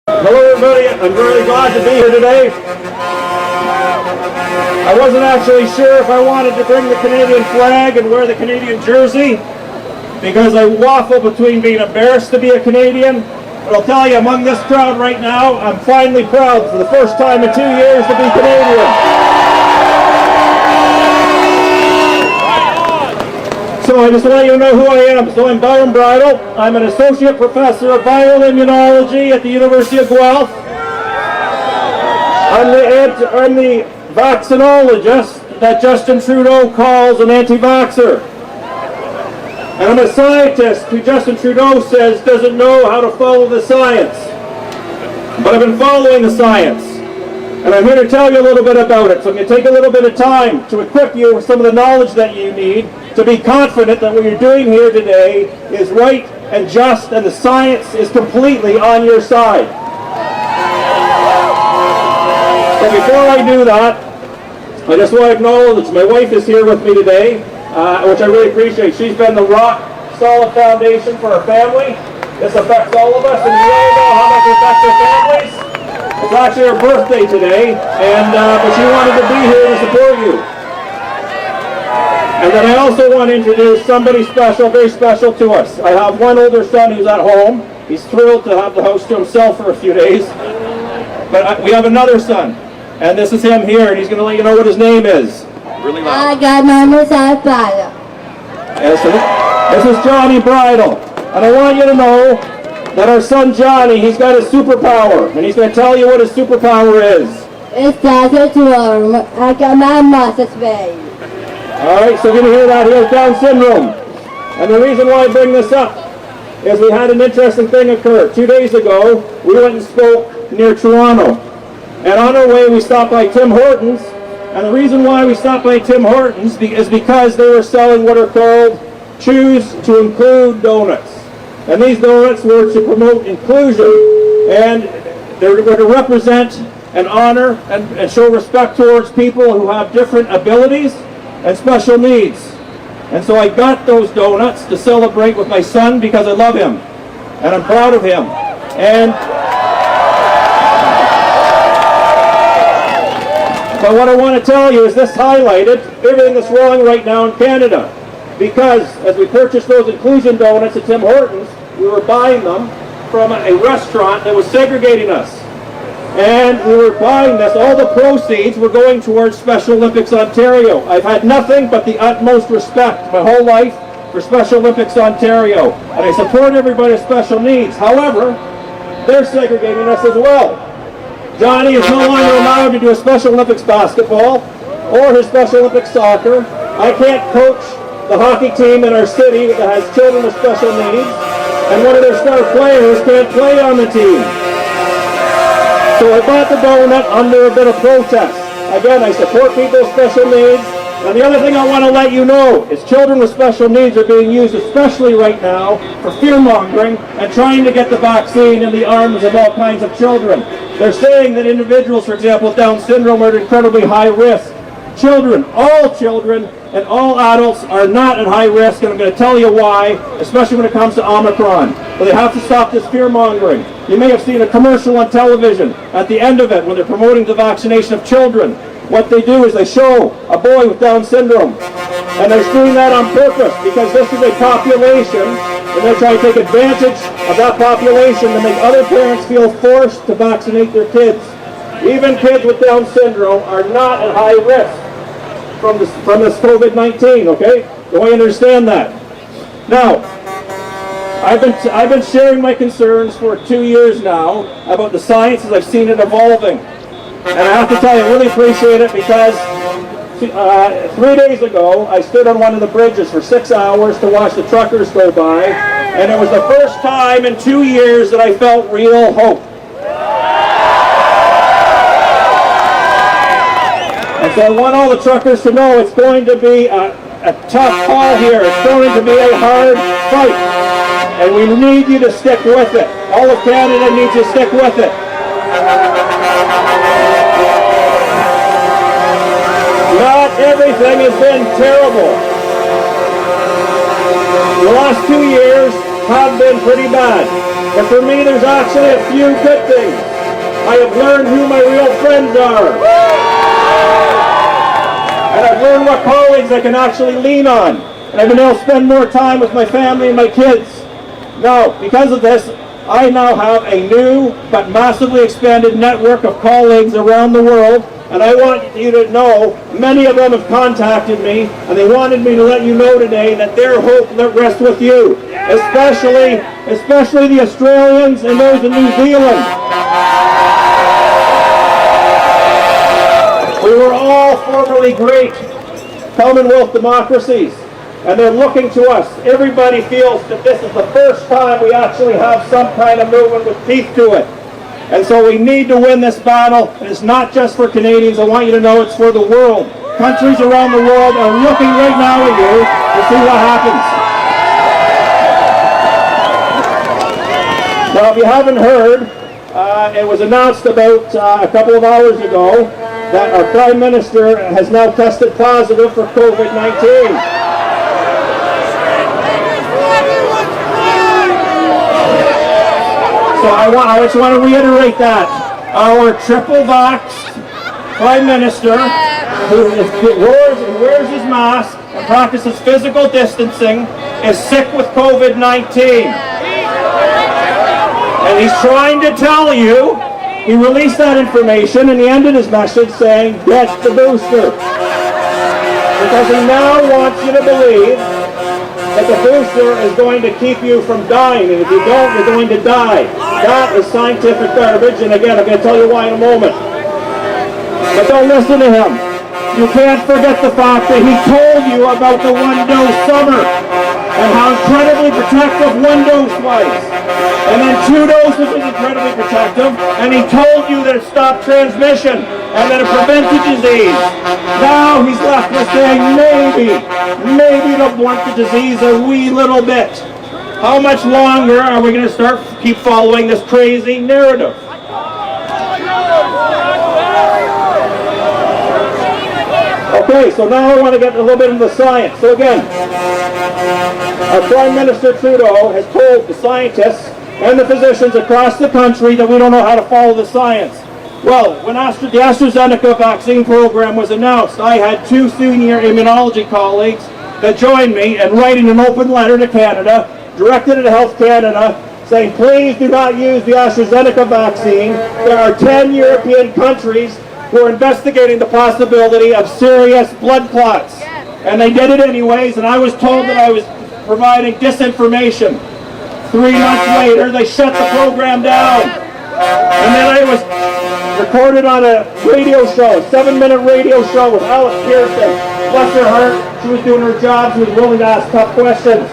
Hello everybody, I'm really glad to be here today. I wasn't actually sure if I wanted to bring the Canadian flag and wear the Canadian jersey because I waffle between being embarrassed to be a Canadian, but I'll tell you, among this crowd right now, I'm finally proud for the first time in 2 years to be Canadian. So I just want you to know who I am. So I'm Byram Bridle. I'm an associate professor of viral immunology at the University of Guelph. I'm the vaccinologist that Justin Trudeau calls an anti-vaxxer. And I'm a scientist who Justin Trudeau says doesn't know how to follow the science. But I've been following the science. And I'm here to tell you a little bit about it. So I'm going to take a little bit of time to equip you with some of the knowledge that you need to be confident that what you're doing here today is right and just, and the science is completely on your side. So before I do that, I just want to acknowledge that my wife is here with me today, which I really appreciate. She's been the rock solid foundation for our family. This affects all of us, and we all know how much it affects our families. It's actually her birthday today, and but she wanted to be here to support you. And then I also want to introduce somebody special, very special to us. I have one older son who's at home. He's thrilled to have the house to himself for a few days. But we have another son, and this is him here, and he's going to let you know what his name is. Really loud. I got my name is Bridle. This is Johnny Bridle. And I want you to know that our son Johnny, he's got a superpower, and he's going to tell you what his superpower is. It's started to warm. I got my muscles baby. Alright, so you're going to hear that. He has Down syndrome. And the reason why I bring this up is we had an interesting thing occur. 2 days ago, we went and spoke near Toronto. And on our way, we stopped by Tim Hortons. And the reason why we stopped by Tim Hortons is because they were selling what are called Choose to Include donuts. And these donuts were to promote inclusion, and they were to represent and honor and show respect towards people who have different abilities and special needs. And so I got those donuts to celebrate with my son because I love him and I'm proud of him. But what I want to tell you is this highlighted everything that's wrong right now in Canada, because as we purchased those inclusion donuts at Tim Hortons, we were buying them from a restaurant that was segregating us. And we were buying this, all the proceeds were going towards Special Olympics Ontario. I've had nothing but the utmost respect my whole life for Special Olympics Ontario. And I support everybody with special needs. However, they're segregating us as well. Johnny is no longer allowed to do a Special Olympics basketball or his Special Olympics soccer. I can't coach the hockey team in our city that has children with special needs. And one of their star players can't play on the team. So I bought the donut under a bit of protest. Again, I support people with special needs. And the other thing I want to let you know is children with special needs are being used, especially right now, for fear-mongering and trying to get the vaccine in the arms of all kinds of children. They're saying that individuals, for example, with Down syndrome are at incredibly high risk. Children, and all adults are not at high risk, and I'm going to tell you why, especially when it comes to Omicron. But they have to stop this fear-mongering. You may have seen a commercial on television at the end of it when they're promoting the vaccination of children. What they do is they show a boy with Down syndrome, and they're doing that on purpose because this is a population, and they're trying to take advantage of that population to make other parents feel forced to vaccinate their kids. Even kids with Down syndrome are not at high risk from this COVID-19, okay? Do I understand that? Now, I've been sharing my concerns for 2 years now about the science as I've seen it evolving. And I have to tell you, I really appreciate it because 3 days ago, I stood on one of the bridges for 6 hours to watch the truckers go by, and it was the first time in 2 years that I felt real hope. And so I want all the truckers to know it's going to be a tough call here. It's going to be a hard fight. And we need you to stick with it. All of Canada needs to stick with it. Not everything has been terrible. The last 2 years have been pretty bad. But for me, there's actually a few good things. I have learned who my real friends are. And I've learned what colleagues I can actually lean on. And I've been able to spend more time with my family and my kids. Now, because of this, I now have a new but massively expanded network of colleagues around the world. And I want you to know, many of them have contacted me, and they wanted me to let you know today that their hope rests with you, especially the Australians and those in New Zealand. We were all formerly great Commonwealth democracies, and they're looking to us. Everybody feels that this is the first time we actually have some kind of movement with teeth to it. And so we need to win this battle, and it's not just for Canadians. I want you to know it's for the world. Countries around the world are looking right now at you to see what happens. Now, if you haven't heard, it was announced about a couple of hours ago that our Prime Minister has now tested positive for COVID-19. So I just want to reiterate that. Our triple-vaxxed Prime Minister, who wears his mask and practices physical distancing, is sick with COVID-19. And he's trying to tell you, he released that information and he ended his message saying, get the booster. Because he now wants you to believe that the booster is going to keep you from dying, and if you don't, you're going to die. That is scientific garbage, and again, I'm going to tell you why in a moment. But don't listen to him. You can't forget the fact that he told you about the one-dose summer, and how incredibly protective one dose was. And then 2 doses was incredibly protective, and he told you that it stopped transmission, and that it prevented disease. Now he's left with saying maybe it'll blunt the disease a wee little bit. How much longer are we going to keep following this crazy narrative? Okay, so now I want to get a little bit into the science. So again, our Prime Minister Trudeau has told the scientists and the physicians across the country that we don't know how to follow the science. Well, when the AstraZeneca vaccine program was announced, I had 2 senior immunology colleagues that joined me in writing an open letter to Canada, directed at Health Canada, saying, please do not use the AstraZeneca vaccine. There are 10 European countries who are investigating the possibility of serious blood clots. And they did it anyways, and I was told that I was providing disinformation. 3 months later, they shut the program down. And then I was recorded on a radio show, a 7-minute radio show with Alice Pearson. Bless her heart, she was doing her job, she was willing to ask tough questions.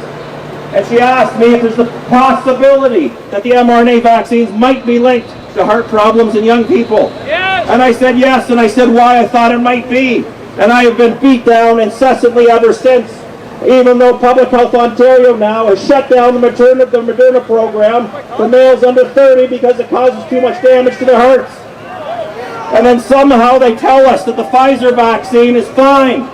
And she asked me if there's the possibility that the mRNA vaccines might be linked to heart problems in young people. Yes. And I said yes, and I said why I thought it might be. And I have been beat down incessantly ever since, even though Public Health Ontario now has shut down the Moderna program for males under 30 because it causes too much damage to their hearts. And then somehow they tell us that the Pfizer vaccine is fine.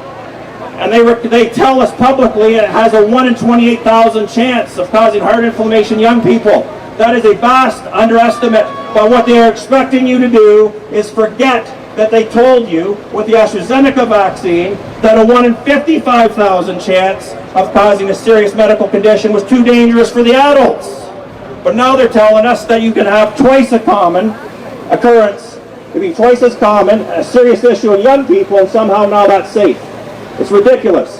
And they tell us publicly it has a 1 in 28,000 chance of causing heart inflammation in young people. That is a vast underestimate. But what they are expecting you to do is forget that they told you with the AstraZeneca vaccine that a 1 in 55,000 chance of causing a serious medical condition was too dangerous for the adults. But now they're telling us that you can have twice a common occurrence, it can be twice as common, a serious issue in young people, and somehow now that's safe. It's ridiculous.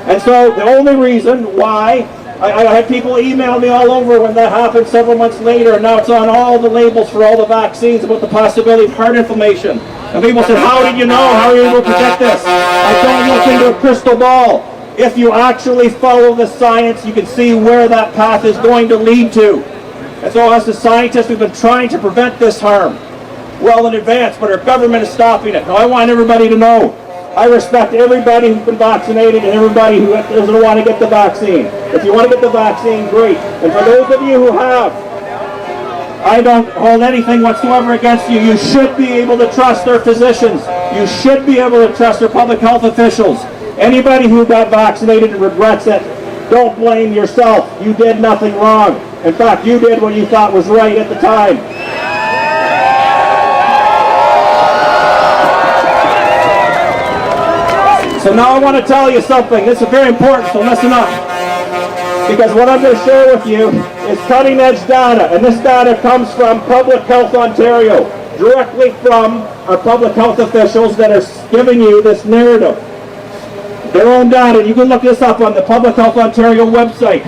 And so the only reason why, I had people email me all over when that happened several months later, and now it's on all the labels for all the vaccines about the possibility of heart inflammation. And people said, how did you know? How are you able to protect this? I don't look into a crystal ball. If you actually follow the science, you can see where that path is going to lead to. And so as the scientists, we've been trying to prevent this harm well in advance, but our government is stopping it. Now I want everybody to know, I respect everybody who's been vaccinated and everybody who doesn't want to get the vaccine. If you want to get the vaccine, great. And for those of you who have, I don't hold anything whatsoever against you. You should be able to trust their physicians. You should be able to trust their public health officials. Anybody who got vaccinated and regrets it, don't blame yourself. You did nothing wrong. In fact, you did what you thought was right at the time. So now I want to tell you something. This is very important, so listen up. Because what I'm going to share with you is cutting edge data, and this data comes from Public Health Ontario, directly from our public health officials that are giving you this narrative. Their own data. You can look this up on the Public Health Ontario website.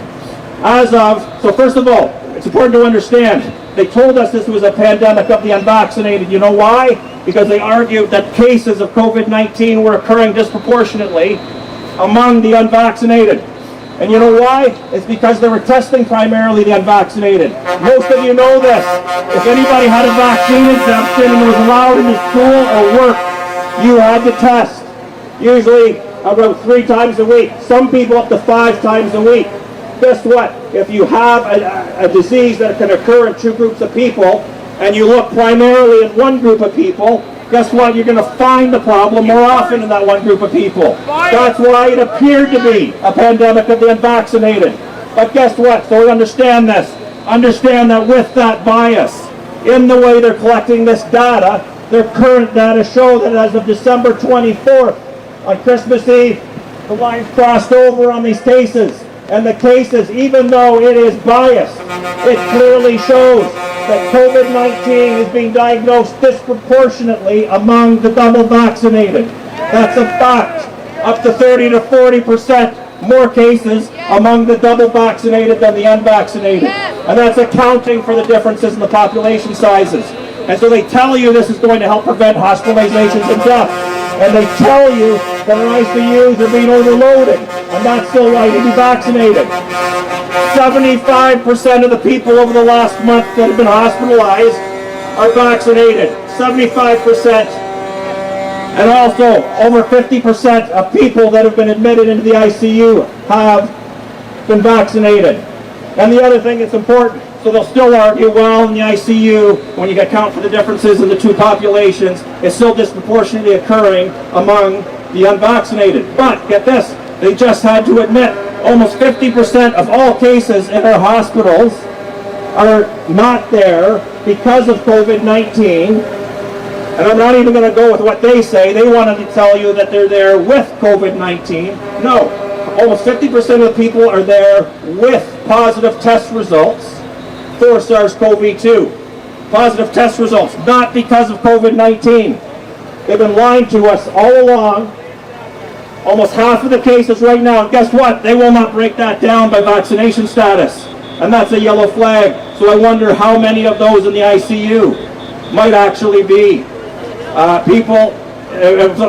So first of all, it's important to understand, they told us this was a pandemic of the unvaccinated. You know why? Because they argued that cases of COVID-19 were occurring disproportionately among the unvaccinated. And you know why? It's because they were testing primarily the unvaccinated. Most of you know this. If anybody had a vaccine exemption and was allowed into school or work, you had to test. Usually about 3 times a week. Some people up to 5 times a week. Guess what? If you have a disease that can occur in 2 groups of people, and you look primarily at one group of people, guess what? You're going to find the problem more often in that one group of people. That's why it appeared to be a pandemic of the unvaccinated. But guess what? So we understand this. Understand that with that bias, in the way they're collecting this data, their current data show that as of December 24th, on Christmas Eve, the lines crossed over on these cases. And the cases, even though it is biased, it clearly shows that COVID-19 is being diagnosed disproportionately among the double vaccinated. That's a fact. Up to 30 to 40% more cases among the double vaccinated than the unvaccinated. And that's accounting for the differences in the population sizes. And so they tell you this is going to help prevent hospitalizations and death. And they tell you that our ICUs are being overloaded. And that's still why to be vaccinated. 75% of the people over the last month that have been hospitalized are vaccinated. 75%. And also, over 50% of people that have been admitted into the ICU have been vaccinated. And the other thing that's important, so they'll still argue, well, in the ICU, when you account for the differences in the 2 populations, it's still disproportionately occurring among the unvaccinated. But, get this, they just had to admit almost 50% of all cases in our hospitals are not there because of COVID-19. And I'm not even going to go with what they say. They wanted to tell you that they're there with COVID-19. No, almost 50% of the people are there with positive test results for SARS-CoV-2. Positive test results, not because of COVID-19. They've been lying to us all along. Almost half of the cases right now, and guess what? They will not break that down by vaccination status. And that's a yellow flag. So I wonder how many of those in the ICU might actually be people,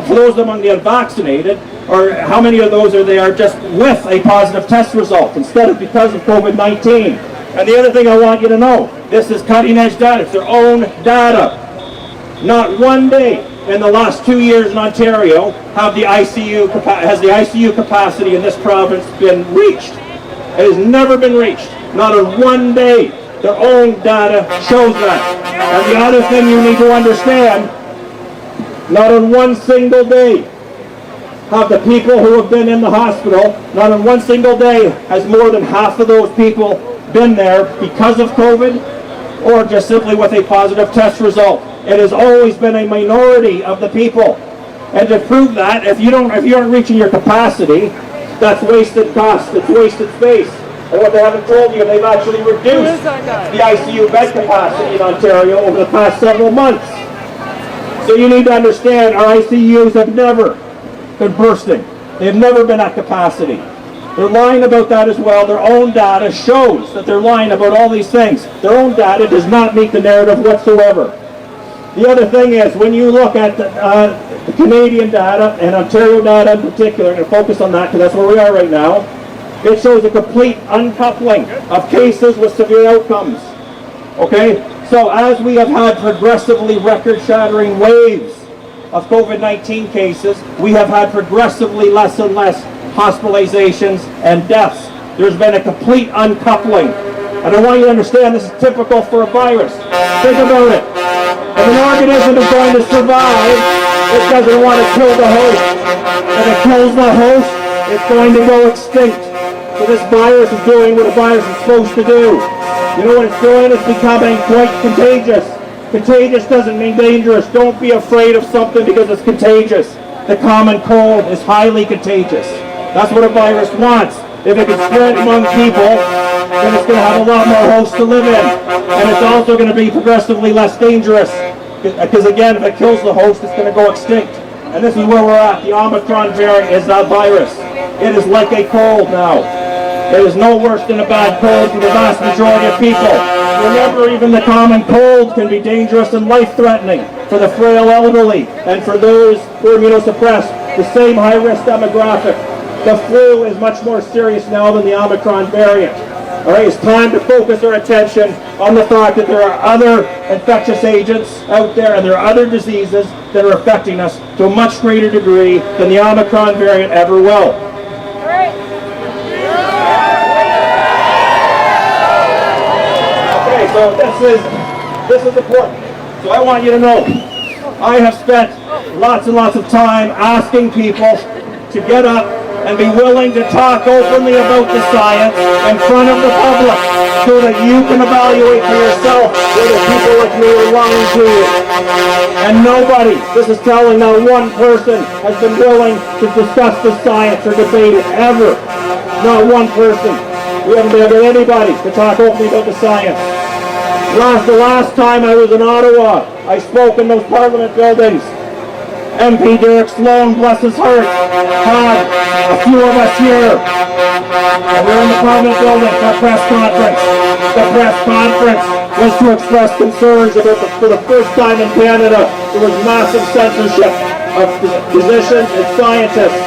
for those among the unvaccinated, or how many of those are there just with a positive test result instead of because of COVID-19. And the other thing I want you to know, this is cutting edge data. It's their own data. Not one day in the last 2 years in Ontario has the ICU capacity in this province been reached. It has never been reached. Not on one day. Their own data shows that. And the other thing you need to understand, not on one single day have the people who have been in the hospital, not on one single day has more than half of those people been there because of COVID or just simply with a positive test result. It has always been a minority of the people. And to prove that, if you aren't reaching your capacity, that's wasted cost, it's wasted space. And what they haven't told you, they've actually reduced the ICU bed capacity in Ontario over the past several months. So you need to understand, our ICUs have never been bursting. They have never been at capacity. They're lying about that as well. Their own data shows that they're lying about all these things. Their own data does not meet the narrative whatsoever. The other thing is, when you look at the Canadian data and Ontario data in particular, I'm going to focus on that because that's where we are right now, it shows a complete uncoupling of cases with severe outcomes. Okay? So as we have had progressively record-shattering waves of COVID-19 cases, we have had progressively less and less hospitalizations and deaths. There's been a complete uncoupling. And I want you to understand this is typical for a virus. Think about it. If an organism is going to survive, it doesn't want to kill the host. If it kills the host, it's going to go extinct. So this virus is doing what a virus is supposed to do. You know what it's doing? It's becoming quite contagious. Contagious doesn't mean dangerous. Don't be afraid of something because it's contagious. The common cold is highly contagious. That's what a virus wants. If it can spread among people, then it's going to have a lot more hosts to live in. And it's also going to be progressively less dangerous. Because again, if it kills the host, it's going to go extinct. And this is where we're at. The Omicron variant is that virus. It is like a cold now. It is no worse than a bad cold for the vast majority of people. Remember, even the common cold can be dangerous and life-threatening for the frail elderly and for those who are immunosuppressed, the same high-risk demographic. The flu is much more serious now than the Omicron variant. All right, it's time to focus our attention on the fact that there are other infectious agents out there and there are other diseases that are affecting us to a much greater degree than the Omicron variant ever will. Okay, so this is important. So I want you to know, I have spent lots and lots of time asking people to get up and be willing to talk openly about the science in front of the public so that you can evaluate for yourself whether people like me are lying to you. And nobody, this is telling, not one person has been willing to discuss the science or debate it ever. Not one person. We haven't been able to get anybody to talk openly about the science. The last time I was in Ottawa, I spoke in those Parliament buildings. MP Derek Sloan, bless his heart, had a few of us here. And we're in the Parliament building for a press conference. The press conference was to express concerns about for the first time in Canada, there was massive censorship of physicians and scientists.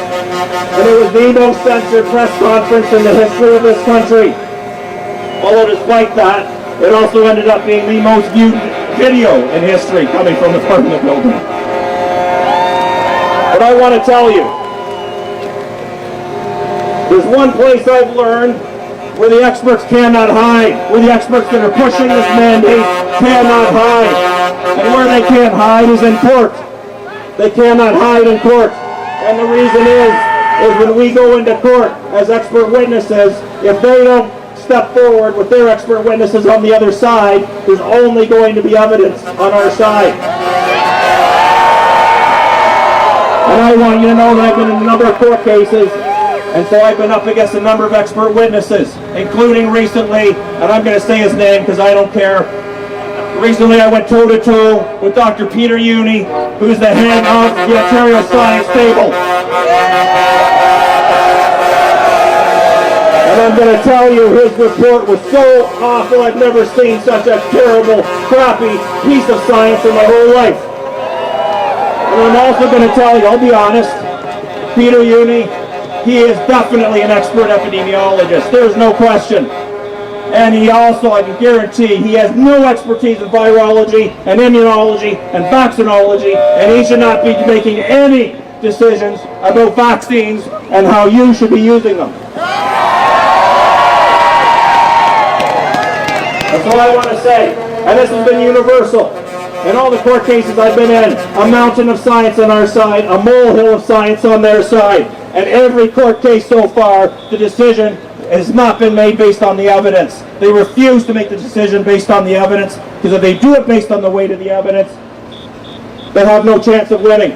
And it was the most censored press conference in the history of this country. Although despite that, it also ended up being the most viewed video in history coming from the Parliament building. But I want to tell you, there's one place I've learned where the experts cannot hide, where the experts that are pushing this mandate cannot hide. And where they can't hide is in court. They cannot hide in court. And the reason is when we go into court as expert witnesses, if they don't step forward with their expert witnesses on the other side, there's only going to be evidence on our side. And I want you to know that I've been in a number of court cases, and so I've been up against a number of expert witnesses, including recently, and I'm going to say his name because I don't care. Recently I went toe-to-toe with Dr. Peter Uni, who's the head of the Ontario Science Table. And I'm going to tell you, his report was so awful, I've never seen such a terrible, crappy piece of science in my whole life. And I'm also going to tell you, I'll be honest, Peter Uni, he is definitely an expert epidemiologist. There's no question. And he also, I can guarantee, he has no expertise in virology and immunology and vaccinology, and he should not be making any decisions about vaccines and how you should be using them. That's all I want to say. And this has been universal. In all the court cases I've been in, a mountain of science on our side, a molehill of science on their side. And every court case so far, the decision has not been made based on the evidence. They refuse to make the decision based on the evidence, because if they do it based on the weight of the evidence, they'll have no chance of winning.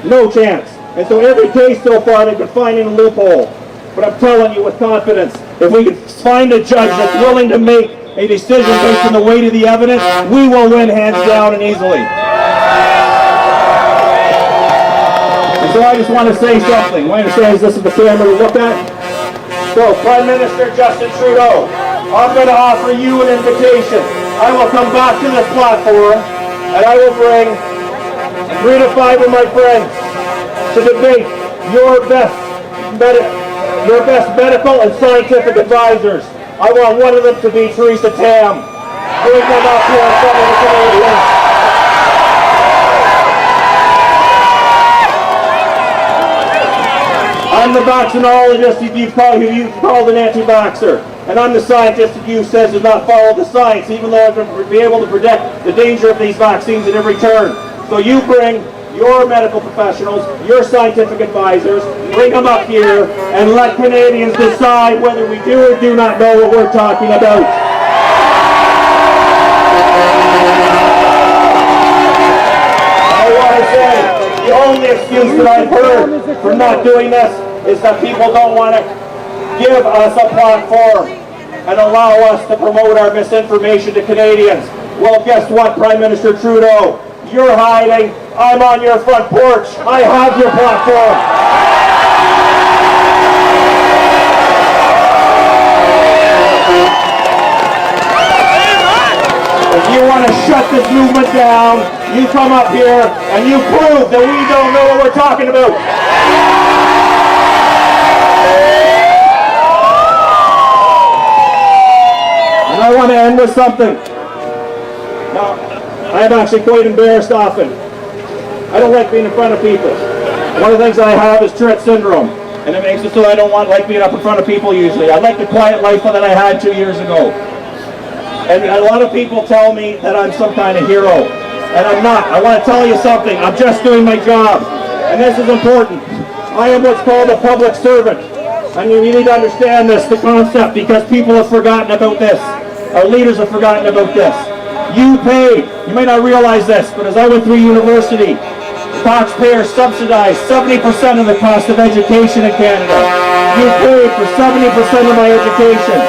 No chance. And so every case so far, they've been finding a loophole. But I'm telling you with confidence, if we can find a judge that's willing to make a decision based on the weight of the evidence, we will win hands down and easily. And so I just want to say something. I understand this is the camera to look at. So, Prime Minister Justin Trudeau, I'm going to offer you an invitation. I will come back to this platform and I will bring 3 to 5 of my friends to debate your best medical and scientific advisors. I want one of them to be Theresa Tam. Bring them up here in front of the Canadians. I'm the vaccinologist who you've called an anti-vaxxer. And I'm the scientist that you says does not follow the science, even though I've been able to predict the danger of these vaccines at every turn. So you bring your medical professionals, your scientific advisors, bring them up here and let Canadians decide whether we do or do not know what we're talking about. I want to say, the only excuse that I've heard for not doing this is that people don't want to give us a platform and allow us to promote our misinformation to Canadians. Well, guess what, Prime Minister Trudeau? You're hiding. I'm on your front porch. I have your platform. If you want to shut this movement down, you come up here and you prove that we don't know what we're talking about. And I want to end with something. Now, I'm actually quite embarrassed often. I don't like being in front of people. One of the things I have is Tourette syndrome, and it makes it so I don't like being up in front of people usually. I like the quiet life that I had 2 years ago. And a lot of people tell me that I'm some kind of hero, and I'm not. I want to tell you something. I'm just doing my job, and this is important. I am what's called a public servant, and you need to understand this, the concept, because people have forgotten about this. Our leaders have forgotten about this. You paid. You may not realize this, but as I went through university, taxpayers subsidized 70% of the cost of education in Canada. You paid for 70% of my education.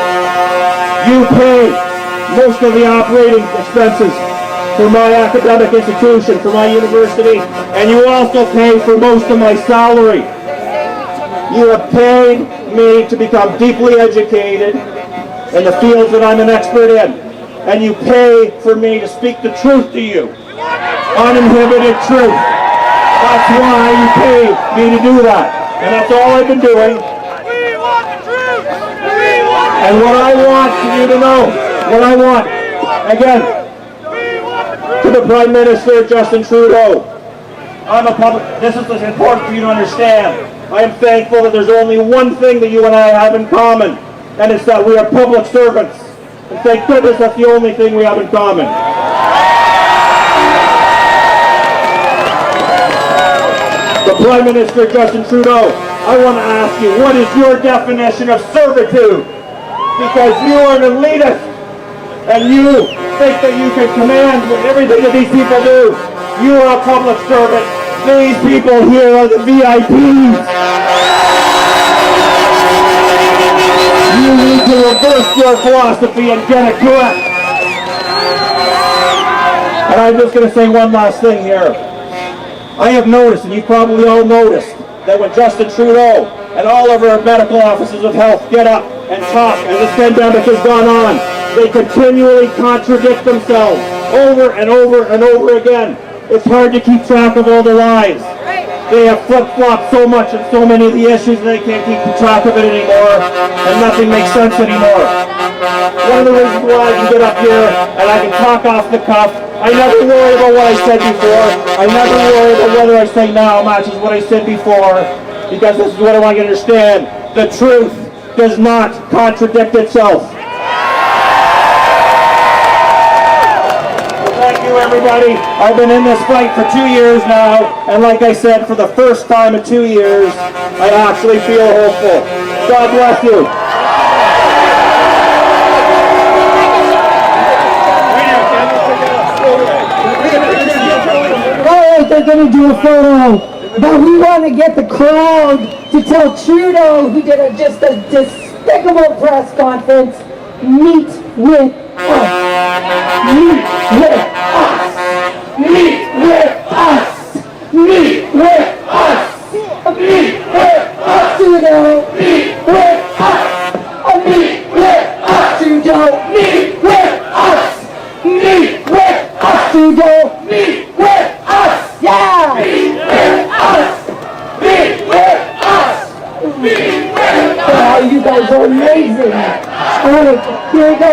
You paid most of the operating expenses for my academic institution, for my university, and you also pay for most of my salary. You have paid me to become deeply educated in the fields that I'm an expert in. And you pay for me to speak the truth to you. Uninhibited truth. That's why you pay me to do that. And that's all I've been doing. We want the truth! We want the And what I want you to know, what I want, again, to the Prime Minister, Justin Trudeau, this is important for you to understand. I am thankful that there's only one thing that you and I have in common, and it's that we are public servants. And thank goodness that's the only thing we have in common. The Prime Minister, Justin Trudeau, I want to ask you, what is your definition of servitude? Because you are an elitist, and you think that you can command everything that these people do. You are a public servant. These people here are the VIPs. You need to reverse your philosophy and get it correct. And I'm just going to say one last thing here. I have noticed, and you probably all noticed, that when Justin Trudeau and all of our medical officers of health get up and talk as this pandemic has gone on, they continually contradict themselves over and over and over again. It's hard to keep track of all the lies. They have flip-flopped so much on so many of the issues that they can't keep track of it anymore, and nothing makes sense anymore. One of the reasons why I can get up here and I can talk off the cuff, I never worry about what I said before. I never worry about whether I say now matches what I said before, because this is what I want you to understand. The truth does not contradict itself. Thank you, everybody. I've been in this fight for 2 years now, and like I said, for the first time in 2 years, I actually feel hopeful. God bless you. Oh, they're going to do a photo. But we want to get the crowd to tell Trudeau, who did just a despicable press conference, meet with us. Meet with us. Meet with us. Meet with us. Meet with us. Trudeau. Meet with us. Meet with us. Trudeau. Meet with us. Meet with us. Trudeau. Meet with us. Yeah. Meet with us. Meet with us. Meet with us. Wow, you guys are amazing. All right, here we go.